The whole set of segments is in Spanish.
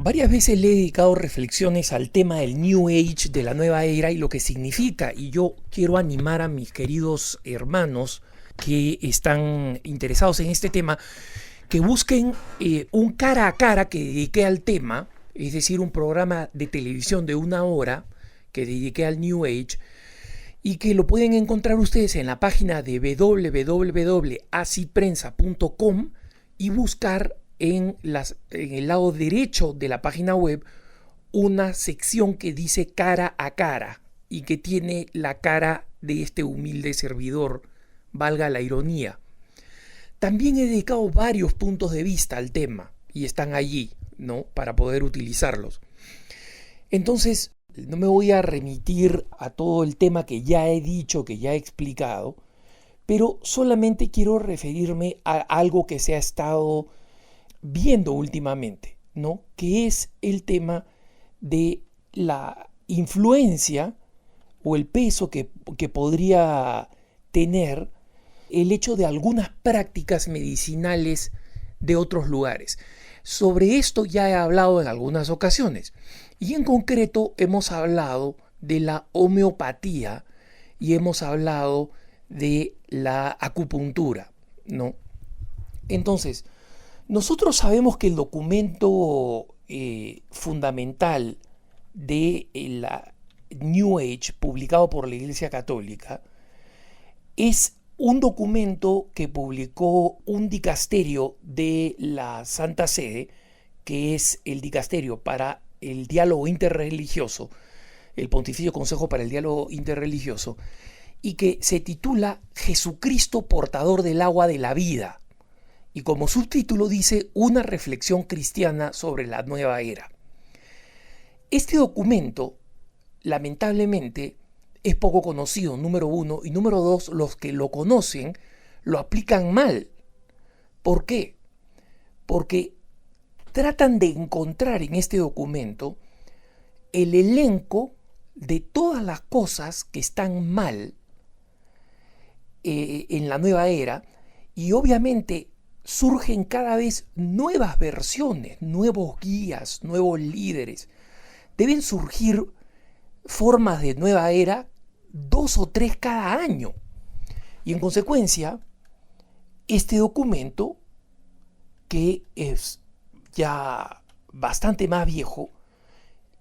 Varias veces le he dedicado reflexiones al tema del New Age, de la nueva era y lo que significa. Y yo quiero animar a mis queridos hermanos que están interesados en este tema, que busquen un cara a cara que dediqué al tema, es decir, un programa de televisión de 1 hora que dediqué al New Age, y que lo pueden encontrar ustedes en la página de www.asiprensa.com y buscar en el lado derecho de la página web una sección que dice cara a cara y que tiene la cara de este humilde servidor, valga la ironía. También he dedicado varios puntos de vista al tema y están allí, ¿no?, para poder utilizarlos. Entonces, no me voy a remitir a todo el tema que ya he dicho, que ya he explicado, pero solamente quiero referirme a algo que se ha estado viendo últimamente, ¿no?, que es el tema de la influencia o el peso que podría tener el hecho de algunas prácticas medicinales de otros lugares. Sobre esto ya he hablado en algunas ocasiones y en concreto hemos hablado de la homeopatía y hemos hablado de la acupuntura, ¿no? Entonces, nosotros sabemos que el documento fundamental de la New Age, publicado por la Iglesia Católica, es un documento que publicó un dicasterio de la Santa Sede, que es el dicasterio para el diálogo interreligioso, el Pontificio Consejo para el Diálogo Interreligioso, y que se titula Jesucristo portador del agua de la vida. Y como subtítulo dice una reflexión cristiana sobre la nueva era. Este documento, lamentablemente, es poco conocido, número uno, y número dos, los que lo conocen lo aplican mal. ¿Por qué? Porque tratan de encontrar en este documento el elenco de todas las cosas que están mal en la nueva era, y obviamente surgen cada vez nuevas versiones, nuevos guías, nuevos líderes. Deben surgir formas de nueva era 2 o 3 cada año. Y en consecuencia, este documento, que es ya bastante más viejo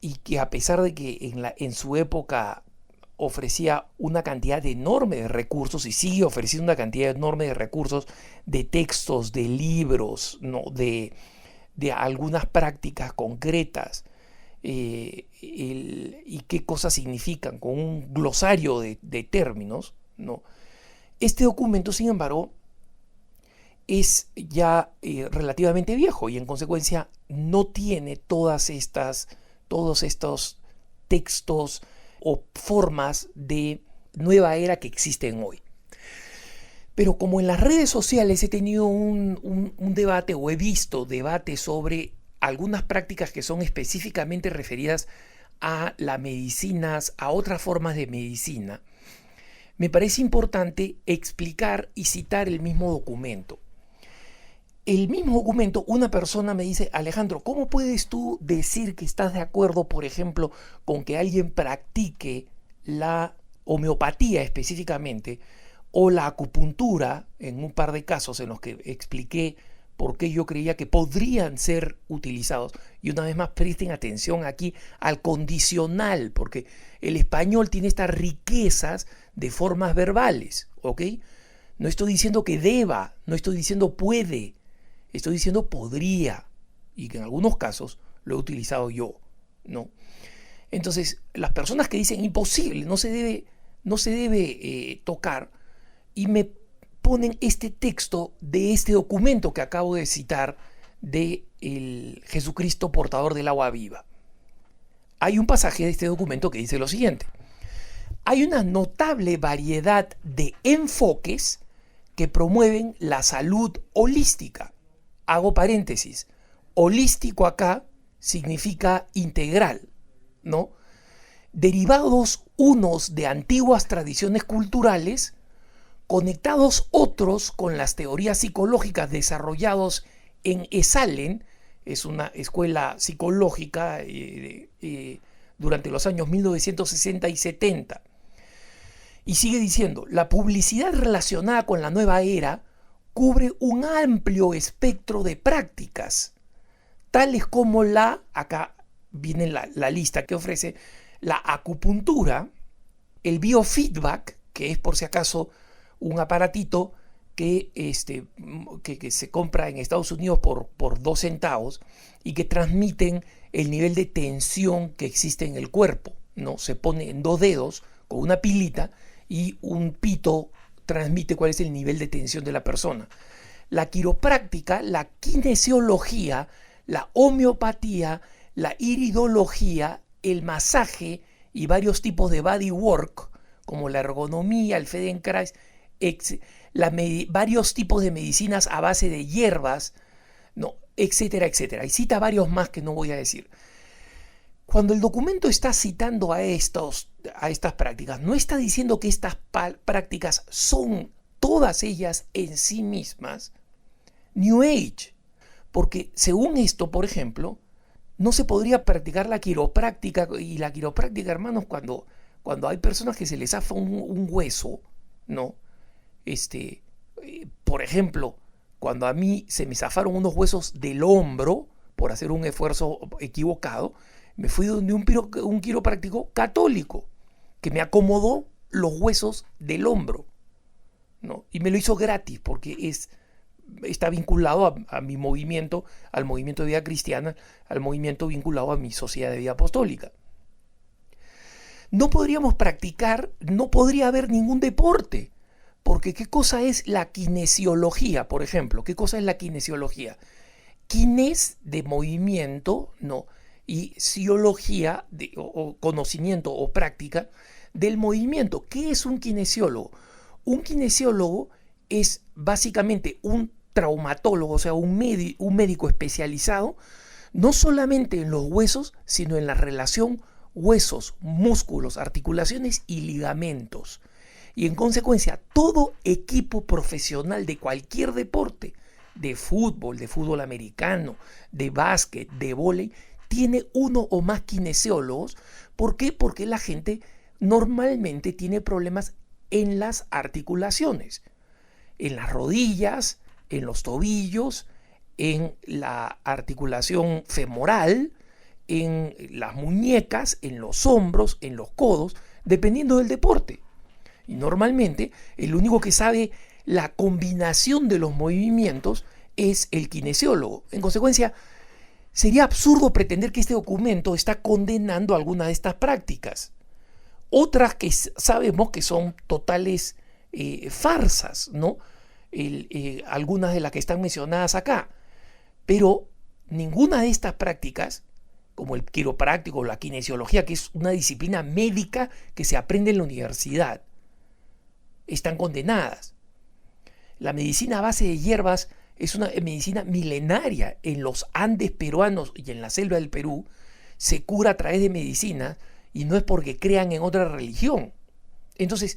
y que a pesar de que en su época ofrecía una cantidad enorme de recursos y sigue ofreciendo una cantidad enorme de recursos, de textos, de libros, ¿no?, de algunas prácticas concretas, y qué cosas significan, con un glosario de términos, ¿no? Este documento, sin embargo, es ya relativamente viejo y en consecuencia no tiene todos estos textos o formas de nueva era que existen hoy. Pero como en las redes sociales he tenido un debate, o he visto debates sobre algunas prácticas que son específicamente referidas a las medicinas, a otras formas de medicina, me parece importante explicar y citar el mismo documento. El mismo documento, una persona me dice: Alejandro, ¿cómo puedes tú decir que estás de acuerdo, por ejemplo, con que alguien practique la homeopatía específicamente o la acupuntura, en un par de casos en los que expliqué por qué yo creía que podrían ser utilizados? Y una vez más, presten atención aquí al condicional, porque el español tiene estas riquezas de formas verbales, ¿ok? No estoy diciendo que deba, no estoy diciendo puede, estoy diciendo podría, y que en algunos casos lo he utilizado yo, ¿no? Entonces, las personas que dicen imposible, no se debe tocar, y me ponen este texto de este documento que acabo de citar de el Jesucristo portador del agua viva. Hay un pasaje de este documento que dice lo siguiente: hay una notable variedad de enfoques que promueven la salud holística. Hago paréntesis, holístico acá significa integral, ¿no? Derivados unos de antiguas tradiciones culturales, conectados otros con las teorías psicológicas desarrollados en Esalen, es una escuela psicológica durante los años 1960 y 70. Y sigue diciendo, la publicidad relacionada con la nueva era cubre un amplio espectro de prácticas, tales como acá viene la lista que ofrece, la acupuntura, el biofeedback, que es por si acaso un aparatito que se compra en Estados Unidos por 2 centavos y que transmiten el nivel de tensión que existe en el cuerpo, ¿no? Se pone en 2 dedos con una pilita y un pito transmite cuál es el nivel de tensión de la persona. La quiropráctica, la kinesiología, la homeopatía, la iridología, el masaje y varios tipos de bodywork, como la ergonomía, el Feldenkrais, varios tipos de medicinas a base de hierbas, no, etcétera, etcétera. Y cita varios más que no voy a decir. Cuando el documento está citando a estas prácticas, no está diciendo que estas prácticas son todas ellas en sí mismas New Age, porque según esto, por ejemplo, no se podría practicar la quiropráctica, y la quiropráctica, hermanos, cuando hay personas que se les zafa un hueso, ¿no? Por ejemplo, cuando a mí se me zafaron unos huesos del hombro por hacer un esfuerzo equivocado, me fui donde un quiropráctico católico que me acomodó los huesos del hombro, ¿no? Y me lo hizo gratis porque está vinculado a mi movimiento, al movimiento de vida cristiana, al movimiento vinculado a mi sociedad de vida apostólica. No podríamos practicar, no podría haber ningún deporte, porque ¿qué cosa es la kinesiología, por ejemplo? ¿Qué cosa es la kinesiología? Kines de movimiento, no, y siología o conocimiento o práctica del movimiento. ¿Qué es un kinesiólogo? Un kinesiólogo es básicamente un traumatólogo, o sea, un médico especializado no solamente en los huesos, sino en la relación huesos, músculos, articulaciones y ligamentos. Y en consecuencia, todo equipo profesional de cualquier deporte, de fútbol americano, de básquet, de vóley, tiene uno o más kinesiólogos. ¿Por qué? Porque la gente normalmente tiene problemas en las articulaciones, en las rodillas, en los tobillos, en la articulación femoral, en las muñecas, en los hombros, en los codos, dependiendo del deporte. Y normalmente el único que sabe la combinación de los movimientos es el kinesiólogo. En consecuencia, sería absurdo pretender que este documento está condenando alguna de estas prácticas. Otras que sabemos que son totales farsas, ¿no? Algunas de las que están mencionadas acá. Pero ninguna de estas prácticas, como el quiropráctico o la kinesiología, que es una disciplina médica que se aprende en la universidad, están condenadas. La medicina a base de hierbas es una medicina milenaria. En los Andes peruanos y en la selva del Perú se cura a través de medicina, y no es porque crean en otra religión. Entonces,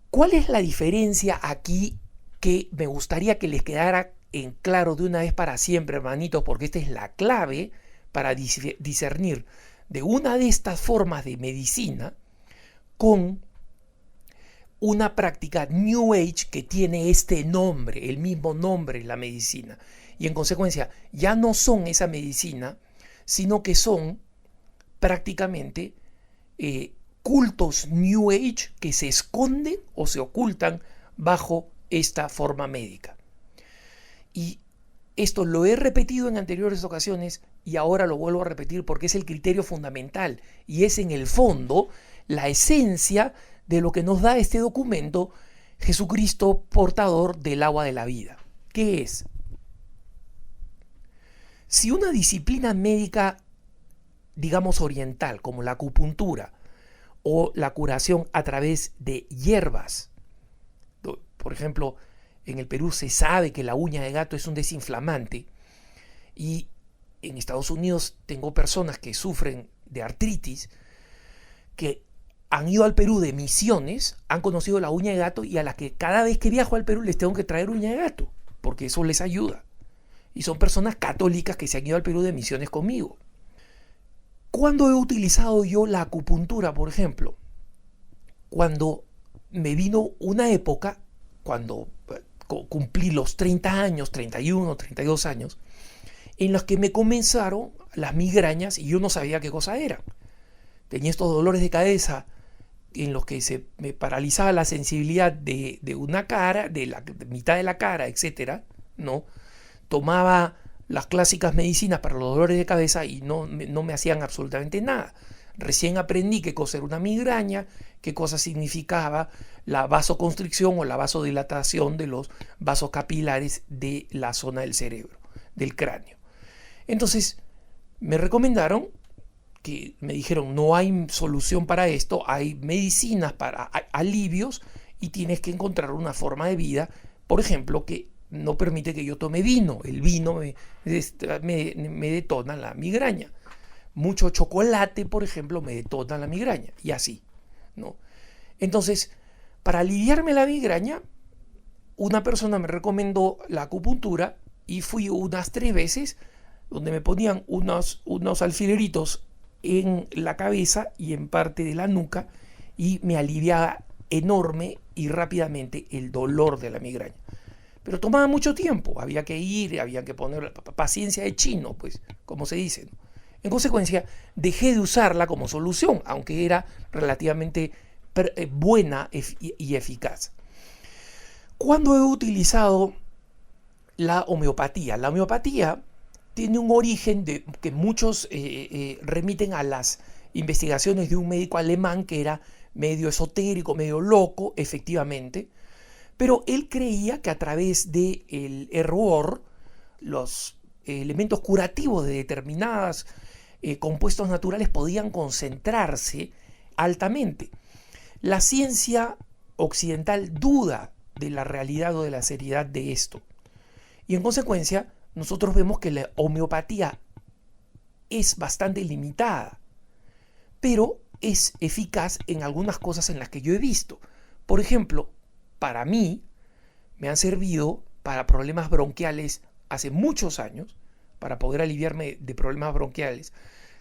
¿cuál es la diferencia aquí que me gustaría que les quedara en claro de una vez para siempre, hermanitos? Porque esta es la clave para discernir de una de estas formas de medicina con una práctica New Age que tiene este nombre, el mismo nombre, la medicina. Y en consecuencia, ya no son esa medicina, sino que son prácticamente cultos New Age que se esconden o se ocultan bajo esta forma médica. Y esto lo he repetido en anteriores ocasiones y ahora lo vuelvo a repetir porque es el criterio fundamental y es en el fondo la esencia de lo que nos da este documento, Jesucristo, portador del agua de la vida. ¿Qué es? Si una disciplina médica, digamos oriental, como la acupuntura o la curación a través de hierbas, por ejemplo, en el Perú se sabe que la uña de gato es un desinflamante, y en Estados Unidos tengo personas que sufren de artritis que han ido al Perú de misiones, han conocido la uña de gato, y a las que cada vez que viajo al Perú les tengo que traer uña de gato porque eso les ayuda. Y son personas católicas que se han ido al Perú de misiones conmigo. ¿Cuándo he utilizado yo la acupuntura, por ejemplo? Cuando me vino una época, cuando cumplí los 30 años, 31, 32 años, en los que me comenzaron las migrañas y yo no sabía qué cosa eran. Tenía estos dolores de cabeza en los que se me paralizaba la sensibilidad de una cara, de la mitad de la cara, etcétera, ¿no? Tomaba las clásicas medicinas para los dolores de cabeza y no me hacían absolutamente nada. Recién aprendí qué cosa era una migraña, qué cosa significaba la vasoconstricción o la vasodilatación de los vasos capilares de la zona del cerebro, del cráneo. Entonces me recomendaron, que me dijeron, no hay solución para esto, hay medicinas para alivios y tienes que encontrar una forma de vida, por ejemplo, que no permite que yo tome vino. El vino me detona la migraña. Mucho chocolate, por ejemplo, me detona la migraña, y así, ¿no? Entonces, para aliviarme la migraña, una persona me recomendó la acupuntura y fui unas 3 veces, donde me ponían unos alfileritos en la cabeza y en parte de la nuca y me aliviaba enorme y rápidamente el dolor de la migraña. Pero tomaba mucho tiempo, había que ir, había que poner paciencia de chino, pues, como se dice, ¿no? En consecuencia, dejé de usarla como solución, aunque era relativamente buena y eficaz. ¿Cuándo he utilizado la homeopatía? La homeopatía tiene un origen que muchos remiten a las investigaciones de un médico alemán que era medio esotérico, medio loco, efectivamente, pero él creía que a través del hervor, los elementos curativos de determinados compuestos naturales podían concentrarse altamente. La ciencia occidental duda de la realidad o de la seriedad de esto. Y en consecuencia, nosotros vemos que la homeopatía es bastante limitada, pero es eficaz en algunas cosas en las que yo he visto. Por ejemplo, para mí, me han servido para problemas bronquiales hace muchos años, para poder aliviarme de problemas bronquiales,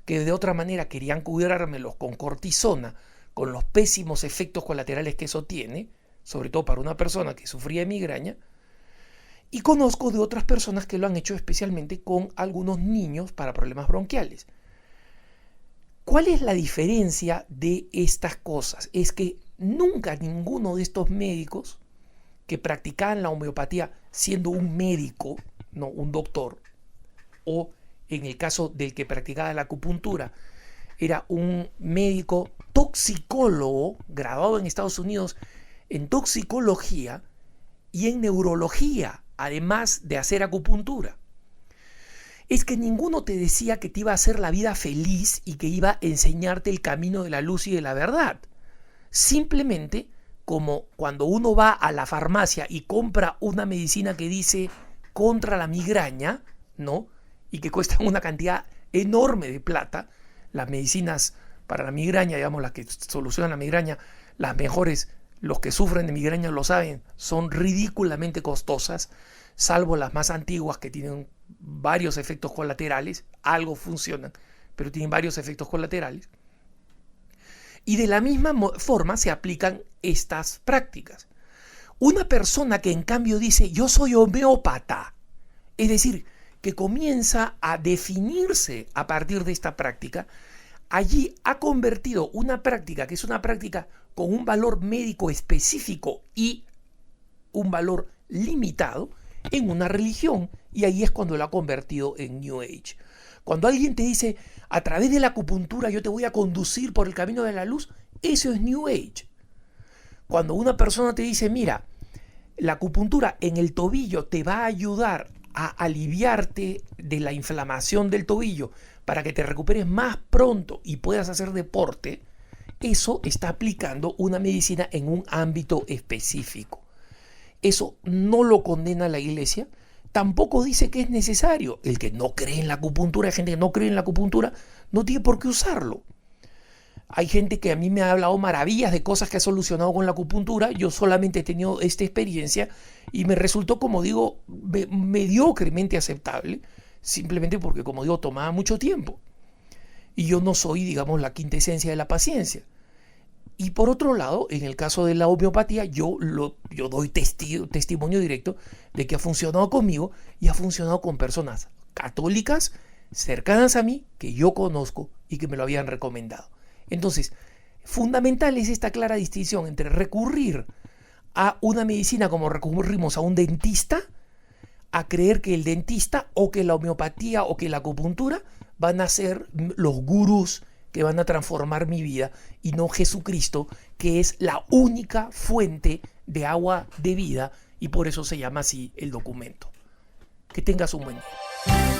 que de otra manera querían curármelos con cortisona, con los pésimos efectos colaterales que eso tiene, sobre todo para una persona que sufría de migraña. Y conozco de otras personas que lo han hecho especialmente con algunos niños para problemas bronquiales. ¿Cuál es la diferencia de estas cosas? Es que nunca ninguno de estos médicos que practicaban la homeopatía siendo un médico, no un doctor, o en el caso del que practicaba la acupuntura, era un médico toxicólogo graduado en Estados Unidos en toxicología y en neurología, además de hacer acupuntura. Es que ninguno te decía que te iba a hacer la vida feliz y que iba a enseñarte el camino de la luz y de la verdad. Simplemente, como cuando uno va a la farmacia y compra una medicina que dice contra la migraña, ¿no? Y que cuesta una cantidad enorme de plata, las medicinas para la migraña, digamos, las que solucionan la migraña, las mejores, los que sufren de migraña lo saben, son ridículamente costosas, salvo las más antiguas que tienen varios efectos colaterales, algo funcionan, pero tienen varios efectos colaterales. Y de la misma forma se aplican estas prácticas. Una persona que en cambio dice, yo soy homeópata, es decir, que comienza a definirse a partir de esta práctica, allí ha convertido una práctica que es una práctica con un valor médico específico y un valor limitado en una religión, y ahí es cuando lo ha convertido en New Age. Cuando alguien te dice, a través de la acupuntura yo te voy a conducir por el camino de la luz, eso es New Age. Cuando una persona te dice, mira, la acupuntura en el tobillo te va a ayudar a aliviarte de la inflamación del tobillo para que te recuperes más pronto y puedas hacer deporte, eso está aplicando una medicina en un ámbito específico. Eso no lo condena la iglesia, tampoco dice que es necesario. El que no cree en la acupuntura, hay gente que no cree en la acupuntura, no tiene por qué usarlo. Hay gente que a mí me ha hablado maravillas de cosas que ha solucionado con la acupuntura. Yo solamente he tenido esta experiencia y me resultó, como digo, mediocremente aceptable, simplemente porque, como digo, tomaba mucho tiempo. Y yo no soy, digamos, la quintesencia de la paciencia. Y por otro lado, en el caso de la homeopatía, yo doy testimonio directo de que ha funcionado conmigo y ha funcionado con personas católicas cercanas a mí, que yo conozco y que me lo habían recomendado. Entonces, fundamental es esta clara distinción entre recurrir a una medicina como recurrimos a un dentista, a creer que el dentista o que la homeopatía o que la acupuntura van a ser los gurús que van a transformar mi vida y no Jesucristo, que es la única fuente de agua de vida y por eso se llama así el documento. Que tengas un buen día.